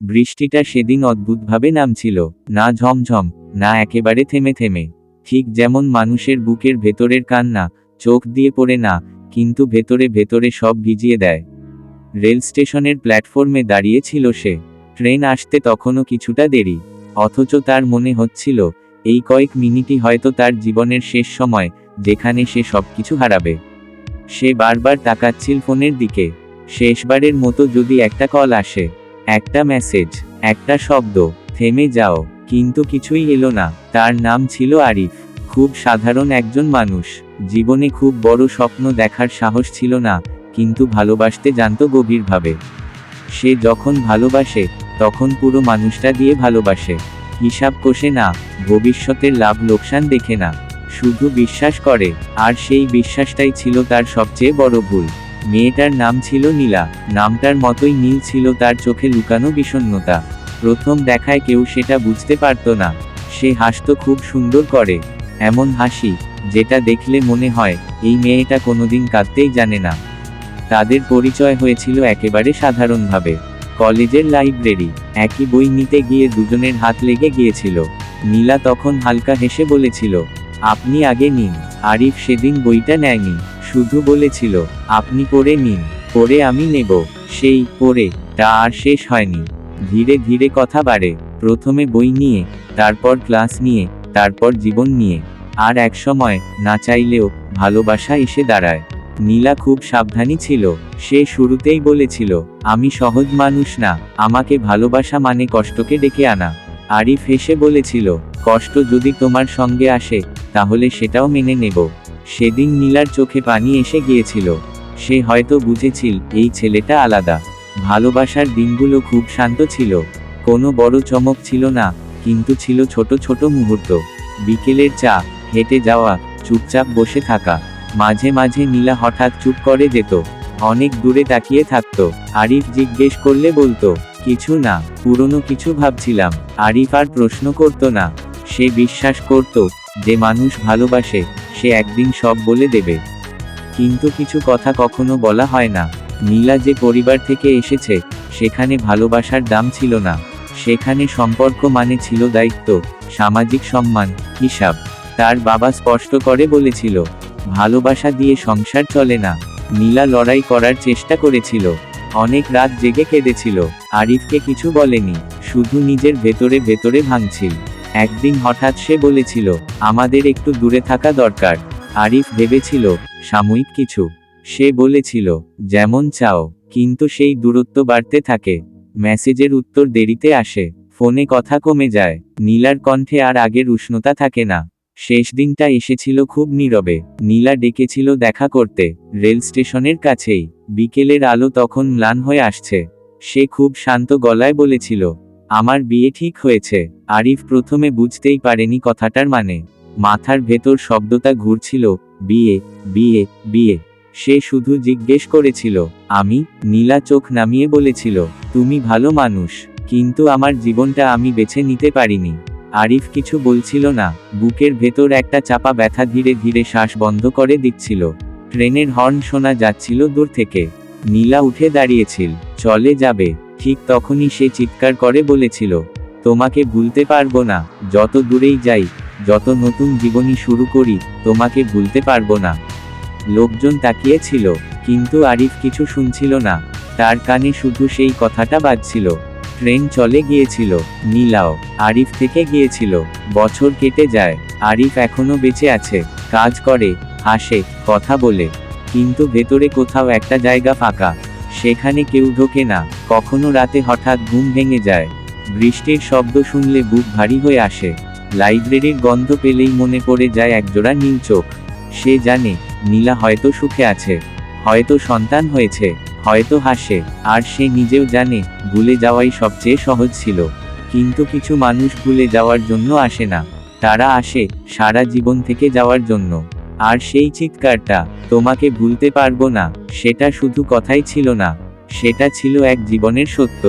বৃষ্টিটা সেদিন অদ্ভুতভাবে নামছিল, না ঝমঝম, না একেবারে থেমে থেমে। ঠিক যেমন মানুষের বুকের ভেতরের কান্না, চোখ দিয়ে পড়ে না, কিন্তু ভেতরে ভেতরে সব ভিজিয়ে দেয়। রেল স্টেশনের প্ল্যাটফর্মে দাঁড়িয়ে ছিল সে। ট্রেন আসতে তখনও কিছুটা দেরি, অথচ তার মনে হচ্ছিল এই কয়েক মিনিটই হয়তো তার জীবনের শেষ সময়, যেখানে সে সবকিছু হারাবে। সে বারবার তাকাচ্ছিল ফোনের দিকে, শেষবারের মতো যদি একটা কল আসে, একটা মেসেজ, একটা শব্দ, থেমে যাও। কিন্তু কিছুই এলো না। তার নাম ছিল আরিফ। খুব সাধারণ একজন মানুষ, জীবনে খুব বড় স্বপ্ন দেখার সাহস ছিল না, কিন্তু ভালোবাসতে জানত গভীরভাবে। সে যখন ভালোবাসে, তখন পুরো মানুষটা দিয়ে ভালোবাসে। হিসাব কষে না, ভবিষ্যতের লাভ লোকসান দেখে না, শুধু বিশ্বাস করে। আর সেই বিশ্বাসটাই ছিল তার সবচেয়ে বড় ভুল। মেয়েটার নাম ছিল নীলা। নামটার মতোই নীল ছিল তার চোখে লুকানো বিষণ্ণতা। প্রথম দেখায় কেউ সেটা বুঝতে পারত না। সে হাসতো খুব সুন্দর করে, এমন হাসি যেটা দেখলে মনে হয় এই মেয়েটা কোনোদিন কাঁদতেই জানে না। তাদের পরিচয় হয়েছিল একেবারে সাধারণভাবে, কলেজের লাইব্রেরি। একই বই নিতে গিয়ে দুজনের হাত লেগে গিয়েছিল। নীলা তখন হালকা হেসে বলেছিল, আপনি আগে নিন। আরিফ সেদিন বইটা নেয়নি, শুধু বলেছিল, আপনি পড়ে নিন, পড়ে আমি নেব। সেই পড়ে তা আর শেষ হয়নি। ধীরে ধীরে কথা বাড়ে, প্রথমে বই নিয়ে, তারপর ক্লাস নিয়ে, তারপর জীবন নিয়ে। আর একসময়, না চাইলেও, ভালোবাসা এসে দাঁড়ায়। নীলা খুব সাবধানী ছিল। সে শুরুতেই বলেছিল, আমি সহজ মানুষ না, আমাকে ভালোবাসা মানে কষ্টকে ডেকে আনা। আরিফ হেসে বলেছিল, কষ্ট যদি তোমার সঙ্গে আসে, তাহলে সেটাও মেনে নেব। সেদিন নীলার চোখে পানি এসে গিয়েছিল। সে হয়তো বুঝেছিল এই ছেলেটা আলাদা। ভালোবাসার দিনগুলো খুব শান্ত ছিল, কোনো বড় চমক ছিল না, কিন্তু ছিল ছোট ছোট মুহূর্ত। বিকেলের চা, হেঁটে যাওয়া, চুপচাপ বসে থাকা। মাঝে মাঝে নীলা হঠাৎ চুপ করে যেত, অনেক দূরে তাকিয়ে থাকতো। আরিফ জিজ্ঞেস করলে বলতো, কিছু না, পুরনো কিছু ভাবছিলাম। আরিফ আর প্রশ্ন করত না। সে বিশ্বাস করত যে মানুষ ভালোবাসে, সে একদিন সব বলে দেবে। কিন্তু কিছু কথা কখনো বলা হয় না। নীলা যে পরিবার থেকে এসেছে, সেখানে ভালোবাসার দাম ছিল না। সেখানে সম্পর্ক মানে ছিল দায়িত্ব, সামাজিক সম্মান, হিসাব। তার বাবা স্পষ্ট করে বলেছিল, ভালোবাসা দিয়ে সংসার চলে না। নীলা লড়াই করার চেষ্টা করেছিল, অনেক রাত জেগে কেঁদেছিল। আরিফকে কিছু বলেনি, শুধু নিজের ভেতরে ভেতরে ভাঙছিল। একদিন হঠাৎ সে বলেছিল, আমাদের একটু দূরে থাকা দরকার। আরিফ ভেবেছিল, সাময়িক কিছু। সে বলেছিল, যেমন চাও। কিন্তু সেই দূরত্ব বাড়তে থাকে। মেসেজের উত্তর দেরিতে আসে, ফোনে কথা কমে যায়, নীলার কণ্ঠে আর আগের উষ্ণতা থাকে না। শেষ দিনটা এসেছিল খুব নীরবে। নীলা ডেকেছিল দেখা করতে, রেল স্টেশনের কাছেই। বিকেলের আলো তখন ম্লান হয়ে আসছে। সে খুব শান্ত গলায় বলেছিল, আমার বিয়ে ঠিক হয়েছে। আরিফ প্রথমে বুঝতেই পারেনি কথাটার মানে। মাথার ভেতর শব্দটা ঘুরছিল, বিয়ে, বিয়ে, বিয়ে। সে শুধু জিজ্ঞেস করেছিল, আমি? নীলা চোখ নামিয়ে বলেছিল, তুমি ভালো মানুষ, কিন্তু আমার জীবনটা আমি বেছে নিতে পারিনি। আরিফ কিছু বলছিল না, বুকের ভেতর একটা চাপা ব্যথা ধীরে ধীরে শ্বাস বন্ধ করে দিচ্ছিল। ট্রেনের হর্ন শোনা যাচ্ছিল দূর থেকে। নীলা উঠে দাঁড়িয়েছিল, চলে যাবে। ঠিক তখনই সে চিৎকার করে বলেছিল, তোমাকে ভুলতে পারবো না, যত দূরেই যাই, যত নতুন জীবনী শুরু করি, তোমাকে ভুলতে পারবো না। লোকজন তাকিয়েছিল, কিন্তু আরিফ কিছু শুনছিল না। তার কানে শুধু সেই কথাটা বাজছিল। ট্রেন চলে গিয়েছিল, নীলাও আরিফ থেকে গিয়েছিল। বছর কেটে যায়, আরিফ এখনো বেঁচে আছে, কাজ করে, হাসে, কথা বলে। কিন্তু ভেতরে কোথাও একটা জায়গা ফাঁকা। সেখানে কেউ ঢোকে না। কখনো রাতে হঠাৎ ঘুম ভেঙে যায়, বৃষ্টির শব্দ শুনলে বুক ভারী হয়ে আসে। লাইব্রেরির গন্ধ পেলেই মনে পড়ে যায় একজোড়া নীল চোখ। সে জানে, নীলা হয়তো সুখে আছে, হয়তো সন্তান হয়েছে, হয়তো হাসে। আর সে নিজেও জানে, ভুলে যাওয়াই সবচেয়ে সহজ ছিল। কিন্তু কিছু মানুষ ভুলে যাওয়ার জন্য আসে না, তারা আসে সারা জীবন থেকে যাওয়ার জন্য। আর সেই চিৎকারটা, তোমাকে ভুলতে পারবো না, সেটা শুধু কথাই ছিল না, সেটা ছিল এক জীবনের সত্য।